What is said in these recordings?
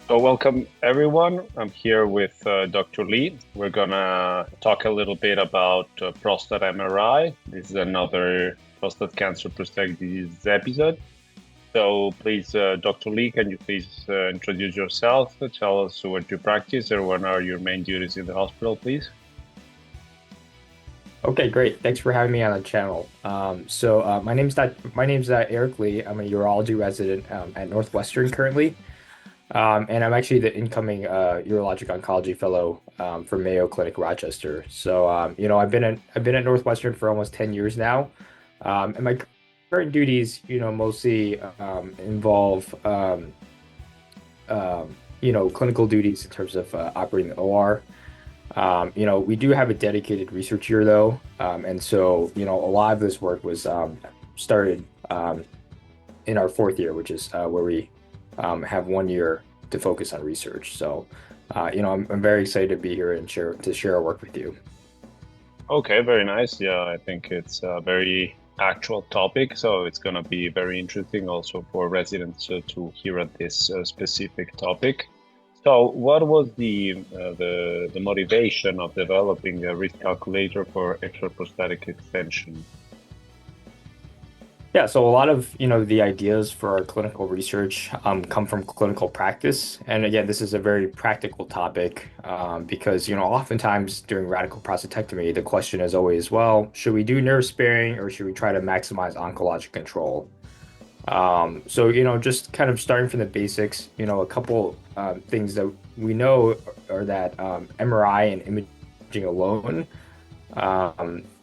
So welcome everyone. I'm here with Dr. Lee. We're gonna talk a little bit about prostate MRI. This is another prostate cancer prostate disease episode. So please, Dr. Lee, can you please introduce yourself? Tell us what you practice or what are your main duties in the hospital, please? Okay, great. Thanks for having me on the channel. My name's Eric Lee. I'm a urology resident at Northwestern currently, and I'm actually the incoming urologic oncology fellow for Mayo Clinic Rochester. I've been at Northwestern for almost 10 years now, and my current duties, mostly involve clinical duties in terms of operating the OR. We do have a dedicated research year though, and so a lot of this work was started in our fourth year, which is where we have 1 year to focus on research. I'm very excited to be here and share our work with you. Okay, very nice. Yeah, I think it's a very actual topic, so it's gonna be very interesting also for residents to hear at this specific topic. So, what was the motivation of developing a risk calculator for extraprostatic extension? Yeah, so a lot of the ideas for our clinical research come from clinical practice, and again, this is a very practical topic because oftentimes during radical prostatectomy, the question is always, well, should we do nerve sparing or should we try to maximize oncologic control? Just kind of starting from the basics, a couple things that we know are that MRI and imaging alone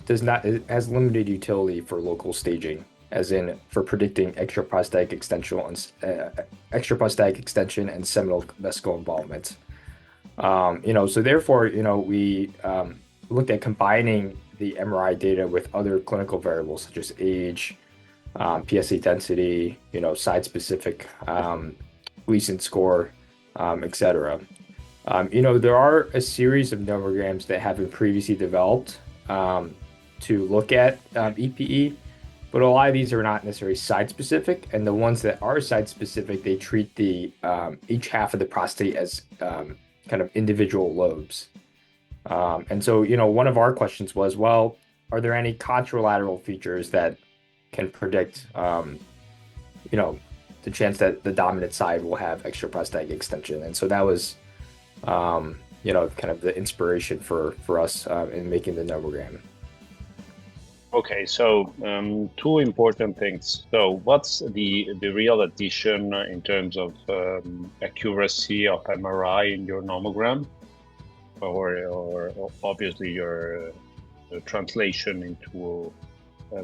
does not it has limited utility for local staging, as in for predicting extraprostatic extension and seminal vesicle involvement. So therefore, we looked at combining the MRI data with other clinical variables such as age, PSA density, site-specific Gleason score, etc. There are a series of nomograms that have been previously developed to look at EPE, but a lot of these are not necessarily site-specific, and the ones that are site-specific, they treat the each half of the prostate as kind of individual lobes. One of our questions was, well, are there any contralateral features that can predict, the chance that the dominant side will have extraprostatic extension? And so that was, kind of the inspiration for us in making the nomogram. Okay, so two important things. So, what's the real addition in terms of accuracy of MRI in your nomogram, or obviously your translation into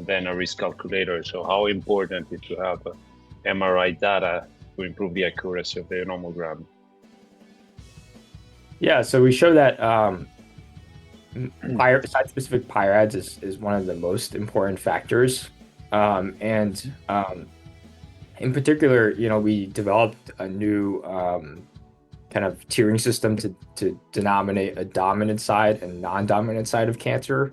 then a risk calculator? So, how important is to have MRI data to improve the accuracy of the nomogram? Yeah, so we show that site-specific PIRADS is one of the most important factors. And in particular, we developed a new kind of tiering system to denominate a dominant side and non-dominant side of cancer.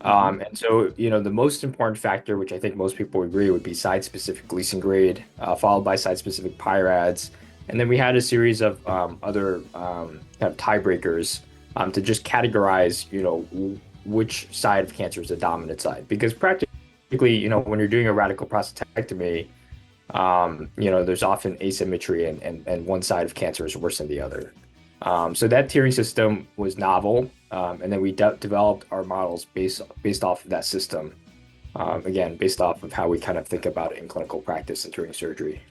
The most important factor, which I think most people agree would be site-specific Gleason grade, followed by site-specific PIRADS. And then we had a series of other kind of tiebreakers to just categorize, which side of cancer is the dominant side. Because practically, when you're doing a radical prostatectomy, there's often asymmetry and one side of cancer is worse than the other. So that tiering system was novel, and then we developed our models based off of that system. Again, based off of how we kind of think about it in clinical practice and during surgery.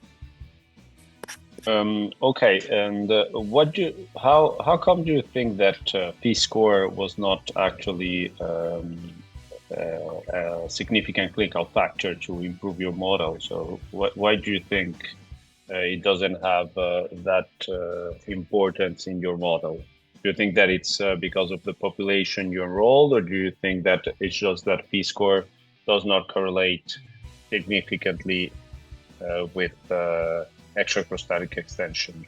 Okay, and how come do you think that P-score was not actually a significant clinical factor to improve your model? So why do you think it doesn't have that importance in your model? Do you think that it's because of the population you enrolled, or do you think that it's just that P-score does not correlate significantly with extraprostatic extension?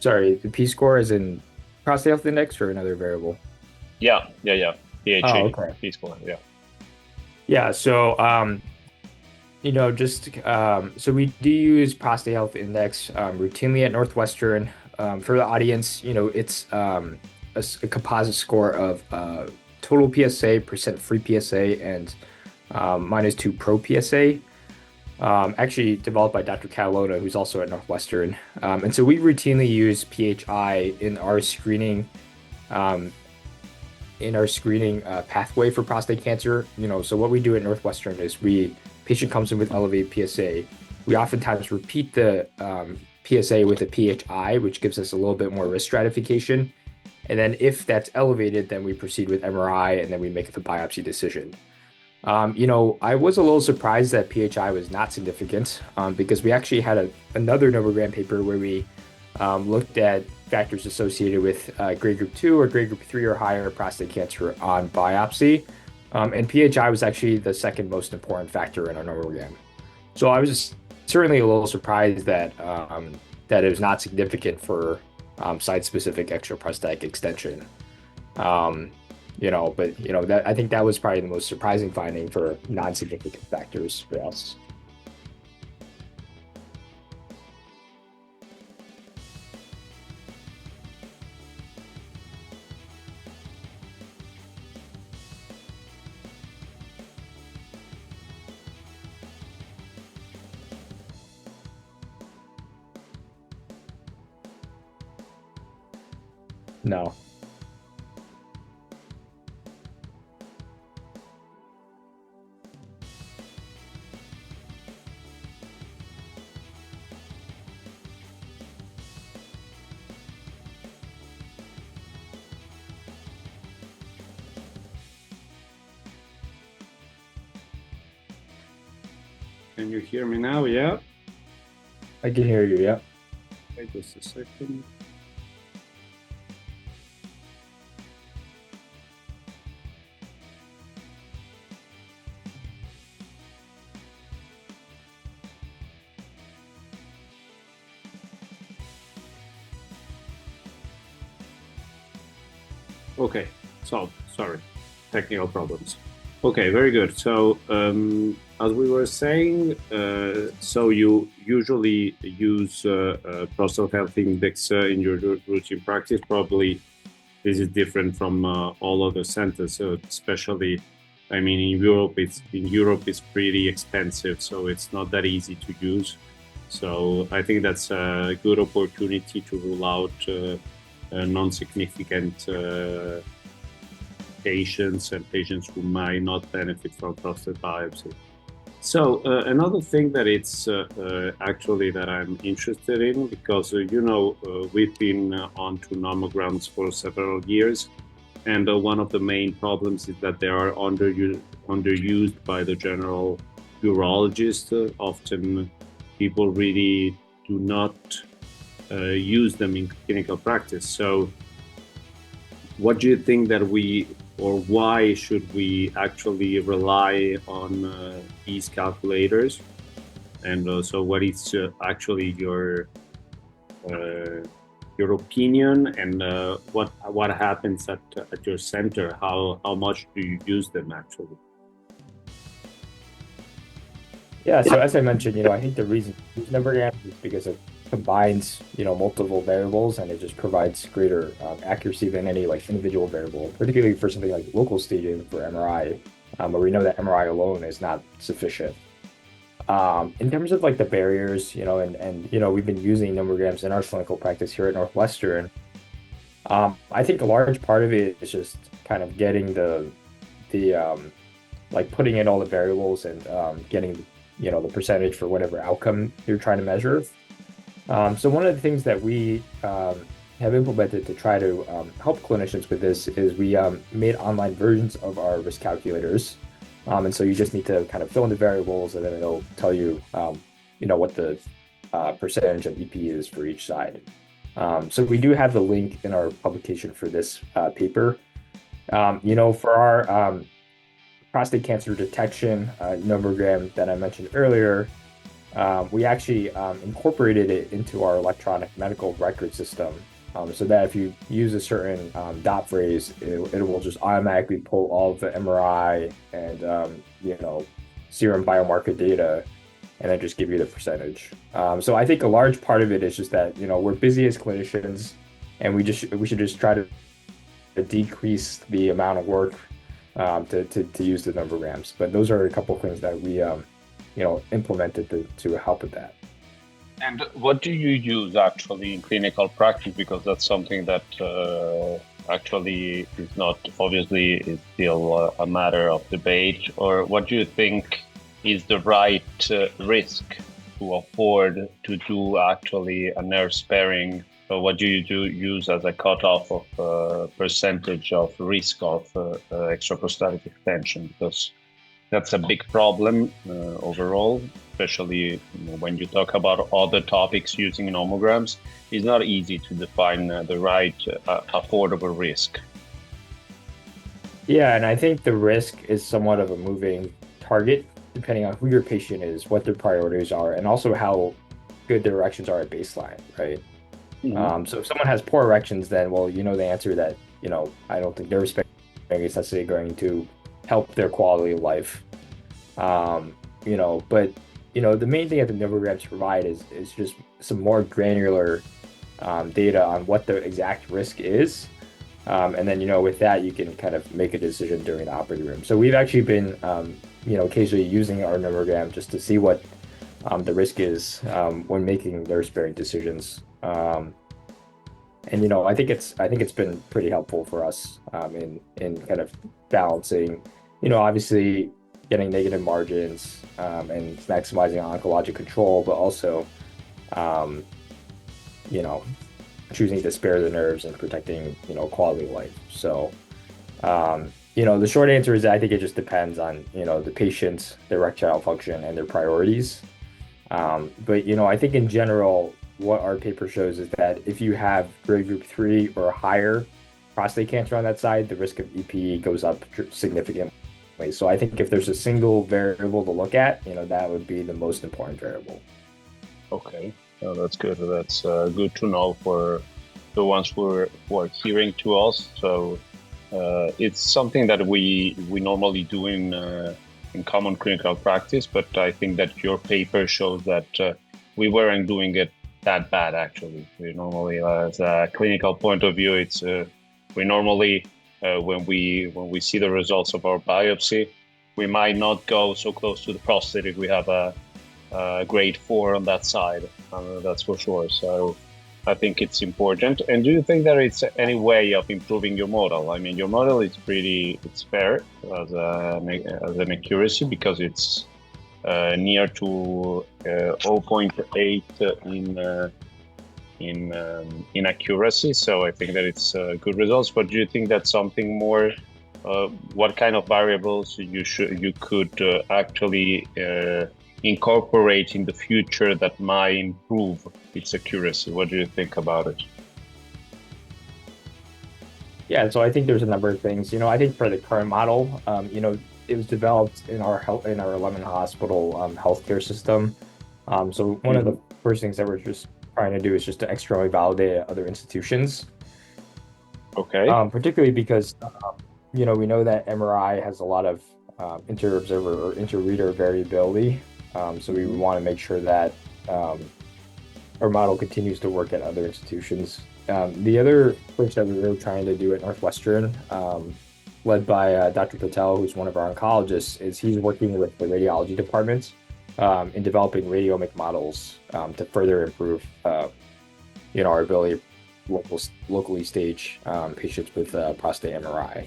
Sorry, the P-score is in prostate health index or another variable? Yeah. Oh, PHA, okay. P-score, yeah. Yeah, so just so we do use prostate health index routinely at Northwestern. For the audience, it's a composite score of total PSA, percent free PSA, and -2 pro PSA. Actually developed by Dr. Catalona, who's also at Northwestern. And so we routinely use PHI um, in our screening pathway for prostate cancer. So what we do at Northwestern is patient comes in with elevated PSA. We oftentimes repeat the PSA with a PHI, which gives us a little bit more risk stratification. And then if that's elevated, then we proceed with MRI and then we make the biopsy decision. I was a little surprised that PHI was not significant because we actually had another nomogram paper where we looked at factors associated with grade group 2 or grade group 3 or higher prostate cancer on biopsy. And PHI was actually the second most important factor in our nomogram. So I was just certainly a little surprised that it was not significant for site-specific extraprostatic extension. That I think that was probably the most surprising finding for non-significant factors for us. No. Can you hear me now? Yeah. I can hear you, yeah. Wait just a second. Okay, so sorry, technical problems. Okay, very good. So as we were saying, so you usually use prostate health index in your routine practice. Probably this is different from all other centers, so especially, I mean, in Europe it's pretty expensive, so it's not that easy to use. So I think that's a good opportunity to rule out non-significant patients and patients who might not benefit from prostate biopsy. So another thing that it's actually that I'm interested in, because we've been on to nomograms for several years, and one of the main problems is that they are underused by the general urologist. Often people really do not use them in clinical practice. So what do you think that why should we actually rely on these calculators? And so what is actually your opinion, and what happens at your center? How much do you use them actually? Yeah, so as I mentioned, I think the reason number is because it combines, multiple variables and it just provides greater accuracy than any like individual variable, particularly for something like local staging for MRI, where we know that MRI alone is not sufficient. In terms of like the barriers, and we've been using nomograms in our clinical practice here at Northwestern. I think a large part of it is just kind of getting the like putting in all the variables and getting the percentage for whatever outcome you're trying to measure. So one of the things that we have implemented to try to help clinicians with this is we made online versions of our risk calculators. And so you just need to kind of fill in the variables, and then it'll tell you, what the percentage of EP is for each side. So we do have the link in our publication for this paper. For our prostate cancer detection nomogram that I mentioned earlier, we actually incorporated it into our electronic medical record system, so that if you use a certain dot phrase, it will just automatically pull all of the MRI and serum biomarker data and then just give you the percentage. So I think a large part of it is just that, we're busy as clinicians, and we should just try to decrease the amount of work to use the nomograms. But those are a couple of things that we implemented to help with that. And what do you use actually in clinical practice? Because that's something that actually is not, obviously, is still a matter of debate. Or what do you think is the right risk to afford to do actually a nerve sparing? So what do you use as a cutoff of percentage of risk of extraprostatic extension? Because that's a big problem overall, especially when you talk about other topics using nomograms. It's not easy to define the right affordable risk. Yeah, and I think the risk is somewhat of a moving target, depending on who your patient is, what their priorities are, and also how good their erections are at baseline, right? So if someone has poor erections, then, well, the answer that, I don't think nerve sparing is necessarily going to help their quality of life. But the main thing that the nomograms provide is just some more granular data on what the exact risk is. And then, with that, you can kind of make a decision during the operating room. So we've actually been, occasionally using our nomogram just to see what the risk is when making nerve sparing decisions. And I think it's been pretty helpful for us in kind of balancing, obviously getting negative margins and maximizing oncologic control, but also, choosing to spare the nerves and protecting, quality of life. So, the short answer is I think it just depends on, the patient's, their erectile function and their priorities. But, I think in general, what our paper shows is that if you have grade group 3 or higher prostate cancer on that side, the risk of EPE goes up significantly. So I think if there's a single variable to look at, that would be the most important variable. Okay, that's good. That's good to know for the ones who are hearing to us. So it's something that we normally do in common clinical practice, but I think that your paper shows that we weren't doing it that bad, actually. We normally, as a clinical point of view, it's we normally when we see the results of our biopsy, we might not go so close to the prostate if we have a grade 4 on that side. That's for sure. So I think it's important. And do you think there is any way of improving your model? I mean, your model is it's fair as an accuracy because it's near to 0.8 in accuracy. So I think that it's good results. But do you think that's something more? What kind of variables you could actually incorporate in the future that might improve its accuracy? What do you think about it? Yeah, so I think there's a number of things. I think for the current model, it was developed in our 11 hospital healthcare system. So one of the first things that we're just trying to do is just to externally validate other institutions. Okay. Particularly because we know that MRI has a lot of inter-observer or inter-reader variability. So we want to make sure that our model continues to work at other institutions. The other approach that we were trying to do at Northwestern, led by Dr. Patel, who's one of our oncologists, is he's working with the radiology department in developing radiomic models to further improve, our ability to locally stage patients with prostate MRI.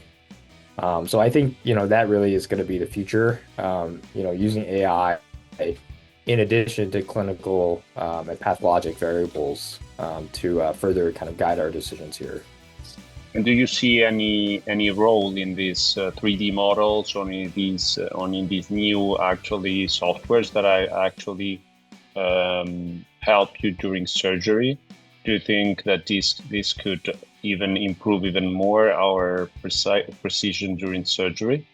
So I think, that really is going to be the future, using AI in addition to clinical and pathologic variables to further kind of guide our decisions here. And do you see any role in these 3D models or in these new actually softwares that actually help you during surgery? Do you think that this could even improve even more our precision during surgery?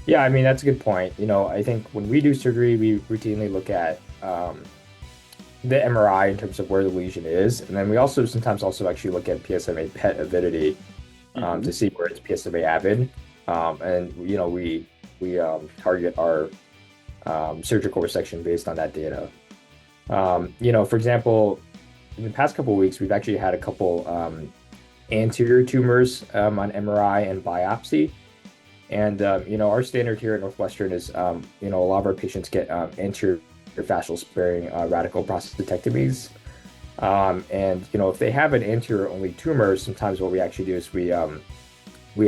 Yeah, I mean, that's a good point. I think when we do surgery, we routinely look at the MRI in terms of where the lesion is. And then we also sometimes actually look at PSMA PET avidity to see where it's PSMA avid. And, we target our surgical resection based on that data. For example, in the past couple of weeks, we've actually had a couple anterior tumors on MRI and biopsy. And, our standard here at Northwestern is, a lot of our patients get anterior fascial sparing radical prostatectomies. If they have an anterior only tumor, sometimes what we actually do is we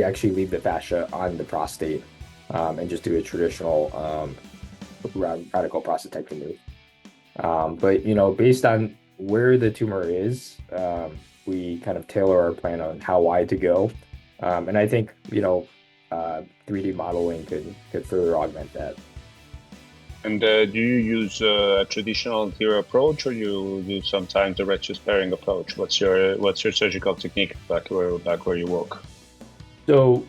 actually leave the fascia on the prostate and just do a traditional radical prostatectomy. But based on where the tumor is, we kind of tailor our plan on how wide to go. And I think 3D modeling could further augment that. And do you use a traditional anterior approach, or you use sometimes a retro-sparing approach? What's your surgical technique back where you work? So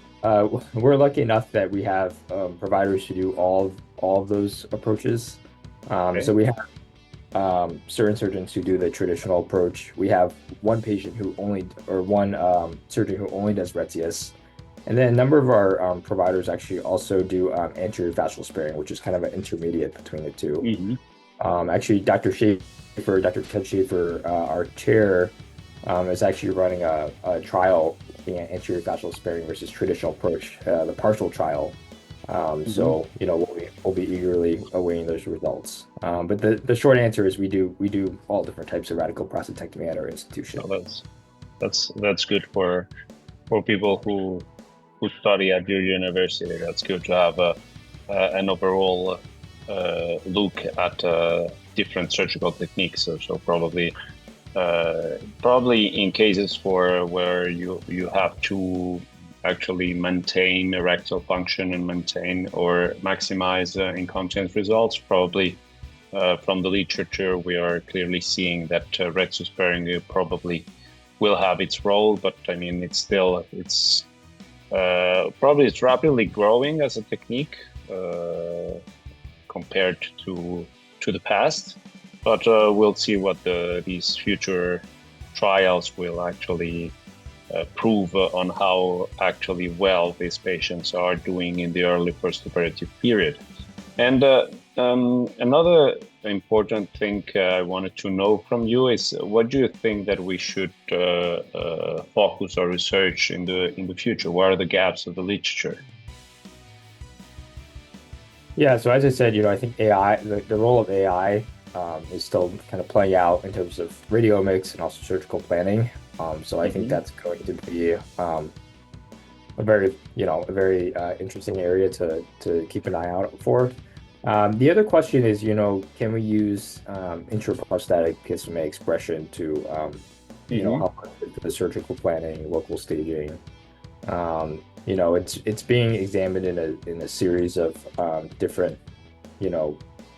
we're lucky enough that we have providers who do all of those approaches. Okay. So we have certain surgeons who do the traditional approach. We have one patient one surgeon who only does Retzius. And then a number of our providers actually also do anterior fascial sparing, which is kind of an intermediate between the two. Mm-hmm. Actually, Dr. Ted Schaefer, our chair, is actually running a trial in anterior fascial sparing versus traditional approach, the partial trial. So we'll be eagerly awaiting those results. But the short answer is we do all different types of radical prostatectomy at our institution. Oh, that's good for people who study at your university. That's good to have an overall look at different surgical techniques. So probably in cases where you have to actually maintain erectile function and maintain or maximize incontinence results, probably from the literature we are clearly seeing that retro-sparing probably will have its role, but I mean it's rapidly growing as a technique compared to the past, but we'll see what these future trials will actually prove on how actually well these patients are doing in the early postoperative period. And another important thing I wanted to know from you is, what do you think that we should focus our research in the future? What are the gaps of the literature? Yeah, so as I said, I think AI, the role of AI is still kind of playing out in terms of radiomics and also surgical planning. So I think that's going to be a very interesting area to keep an eye out for. The other question is, can we use intraprostatic PSMA expression to, help with the surgical planning, local staging? It's being examined in a series of different,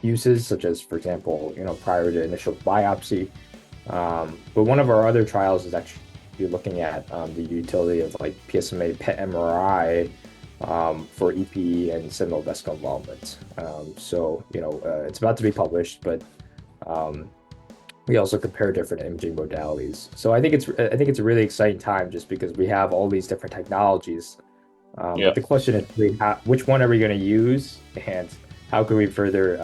uses, such as, for example, prior to initial biopsy. But one of our other trials is actually looking at the utility of like PSMA PET MRI for EP and seminal vesicle involvement. It's about to be published, but we also compare different imaging modalities. So I think it's a really exciting time, just because we have all these different technologies. But the question is really which one are we going to use, and how can we further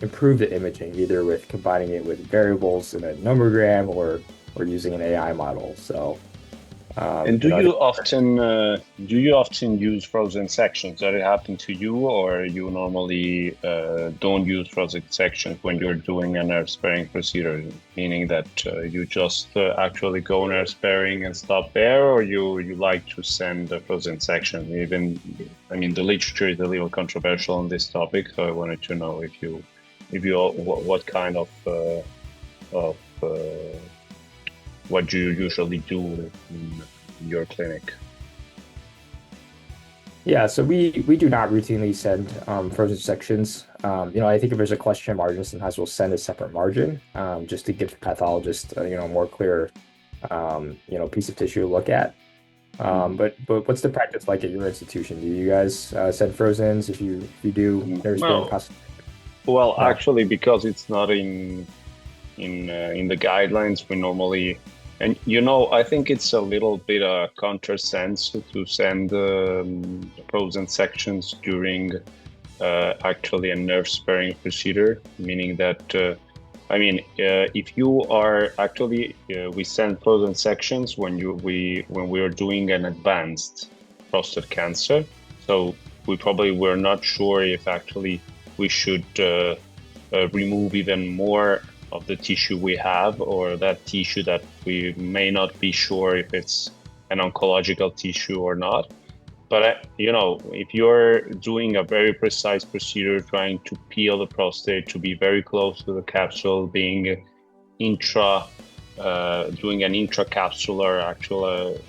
improve the imaging, either with combining it with variables in a nomogram or using an AI model. So and do you often use frozen sections? Does it happen to you, or you normally don't use frozen sections when you're doing a nerve sparing procedure, meaning that you just actually go nerve sparing and stop there, or you like to send the frozen section? The literature is a little controversial on this topic, so I wanted to know what kind of what do you usually do in your clinic? Yeah, so we do not routinely send frozen sections. I think if there's a question margin, sometimes we'll send a separate margin just to give the pathologist a more clear piece of tissue to look at. But what's the practice like at your institution? Do you guys send frozens? If you do, well, actually, because it's not in the guidelines, we normally, and I think it's a little bit a countersense to send frozen sections during actually a nerve-sparing procedure, meaning that if you are actually we send frozen sections when we are doing an advanced prostate cancer. So we probably were not sure if actually we should remove even more of the tissue we have, or that tissue that we may not be sure if it's an oncological tissue or not. But if you're doing a very precise procedure, trying to peel the prostate to be very close to the capsule, being doing an intracapsular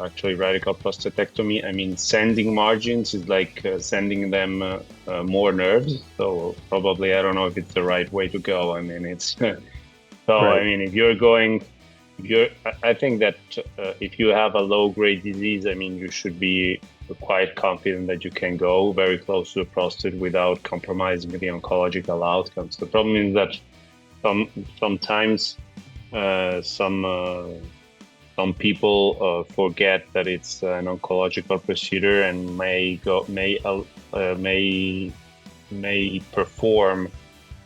actually radical prostatectomy, I mean, sending margins is like sending them more nerves. So probably, I don't know if it's the right way to go. I mean, it's so Right. I mean, I think that if you have a low-grade disease, I mean, you should be quite confident that you can go very close to the prostate without compromising the oncological outcomes. The problem is that sometimes some people forget that it's an oncological procedure and may perform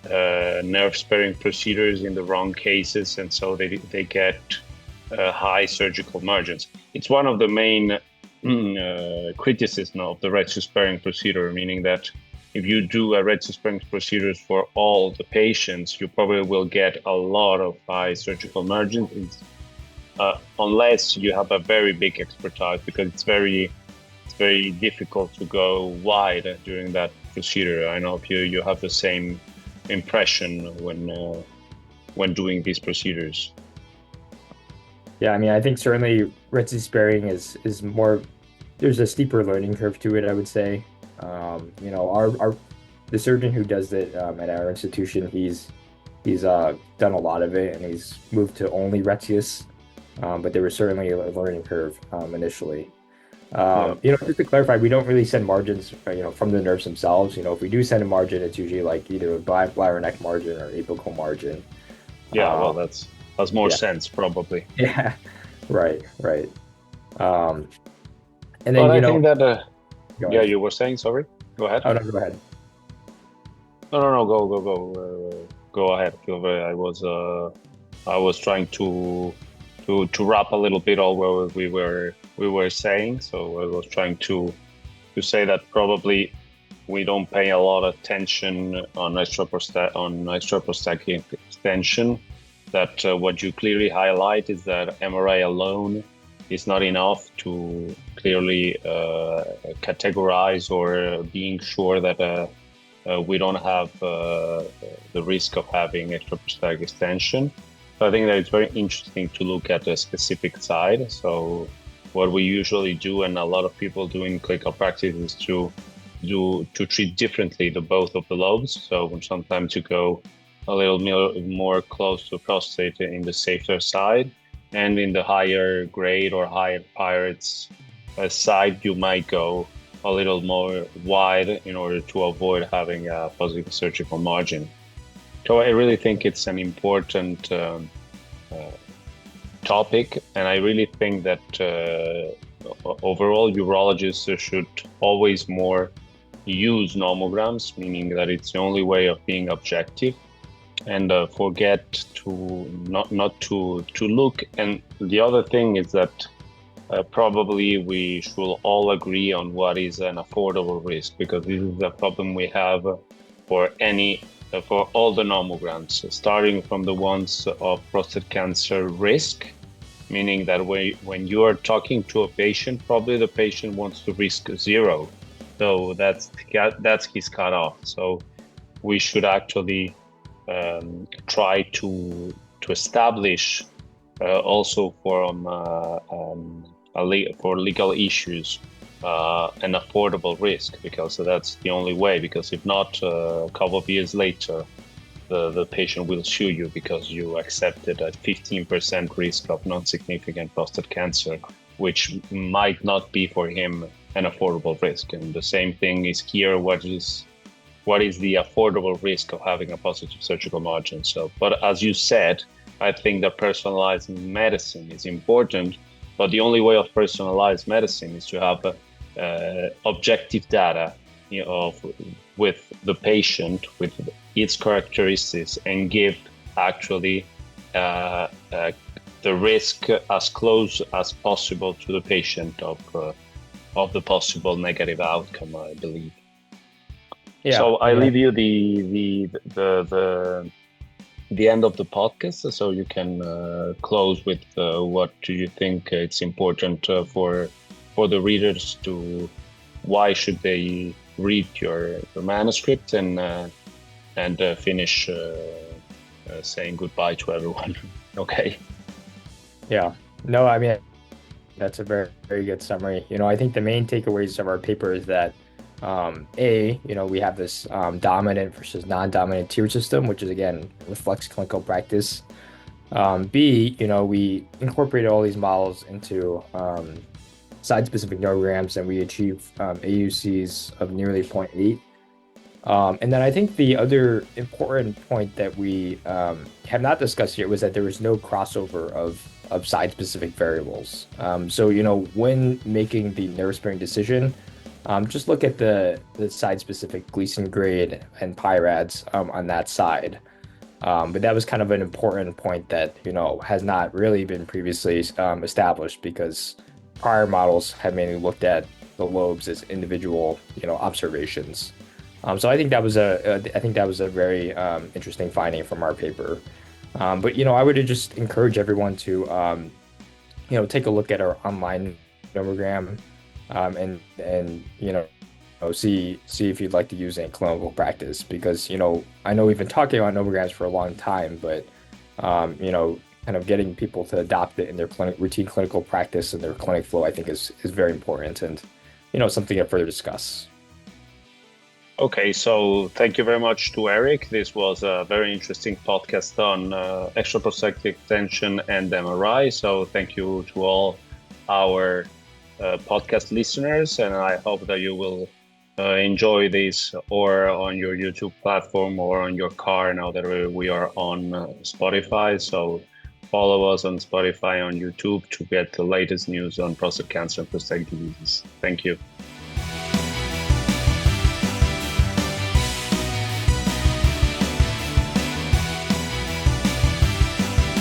nerve-sparing procedures in the wrong cases, and so they get high surgical margins. It's one of the main criticism of the retro-sparing procedure, meaning that if you do a retro-sparing procedures for all the patients, you probably will get a lot of high surgical margins, unless you have a very big expertise, because it's very difficult to go wide during that procedure. I know if you have the same impression when doing these procedures. Yeah, I mean, I think certainly retro sparing is more. There's a steeper learning curve to it, I would say. Our the surgeon who does it at our institution, he's done a lot of it, and he's moved to only Retius. But there was certainly a learning curve initially. Just to clarify, we don't really send margins, from the nerves themselves. If we do send a margin, it's usually like either a bladder neck margin or apical margin. Yeah, well, that's more sense probably. Yeah, right. And But then, I think that go ahead. you were saying, sorry, go ahead. Oh, no, go ahead. No, go ahead. I was trying to wrap a little bit all what we were saying. So I was trying to say that probably we don't pay a lot of attention on extraprostatic extension. That what you clearly highlight is that MRI alone is not enough to clearly categorize or being sure that we don't have the risk of having extraprostatic extension. So I think that it's very interesting to look at the specific side. So what we usually do, and a lot of people do in clinical practice, is to treat differently the both of the lobes. So sometimes you go a little more close to prostate in the safer side, and in the higher grade or higher pirates side, you might go a little more wide in order to avoid having a positive surgical margin. So I really think it's an important topic, and I really think that overall urologists should always more use nomograms, meaning that it's the only way of being objective, and forget to not to look. And the other thing is that probably we should all agree on what is an affordable risk, because this is a problem we have for all the nomograms, starting from the ones of prostate cancer risk, meaning that when you are talking to a patient, probably the patient wants to risk 0. So that's his cutoff. So we should actually try to establish also for legal issues an affordable risk, because that's the only way. Because if not, a couple of years later, the patient will sue you because you accepted a 15% risk of non-significant prostate cancer, which might not be for him an affordable risk. And the same thing is here. What is the affordable risk of having a positive surgical margin? So, but as you said, I think that personalized medicine is important, but the only way of personalized medicine is to have objective data of with the patient, with its characteristics, and give actually the risk as close as possible to the patient of the possible negative outcome, I believe. Yeah. So I leave you the end of the podcast, so you can close with what do you think it's important for the readers to, why should they read your manuscript, and finish saying goodbye to everyone. Okay. Yeah. No, I mean, that's a very, very good summary. I think the main takeaways of our paper is that we have this dominant versus non-dominant tier system, which is again reflects clinical practice. B, we incorporated all these models into site-specific nomograms, and we achieve AUCs of nearly 0.8. And then I think the other important point that we have not discussed yet was that there was no crossover of site-specific variables. So, when making the nerve-sparing decision, just look at the site-specific Gleason grade and PIRADS on that side. But that was kind of an important point that, has not really been previously established, because prior models had mainly looked at the lobes as individual, observations. So I think that was a very interesting finding from our paper. But I would just encourage everyone to take a look at our online nomogram, and see if you'd like to use it in clinical practice, because I know we've been talking about nomograms for a long time, but kind of getting people to adopt it in their routine clinical practice and their clinic flow, I think is very important, and something to further discuss. Okay, so thank you very much to Eric. This was a very interesting podcast on extraprostatic extension and MRI. So thank you to all our podcast listeners, and I hope that you will enjoy this, or on your YouTube platform, or on your car, now that we are on Spotify. So follow us on Spotify, on YouTube, to get the latest news on prostate cancer and prostatic diseases. Thank you.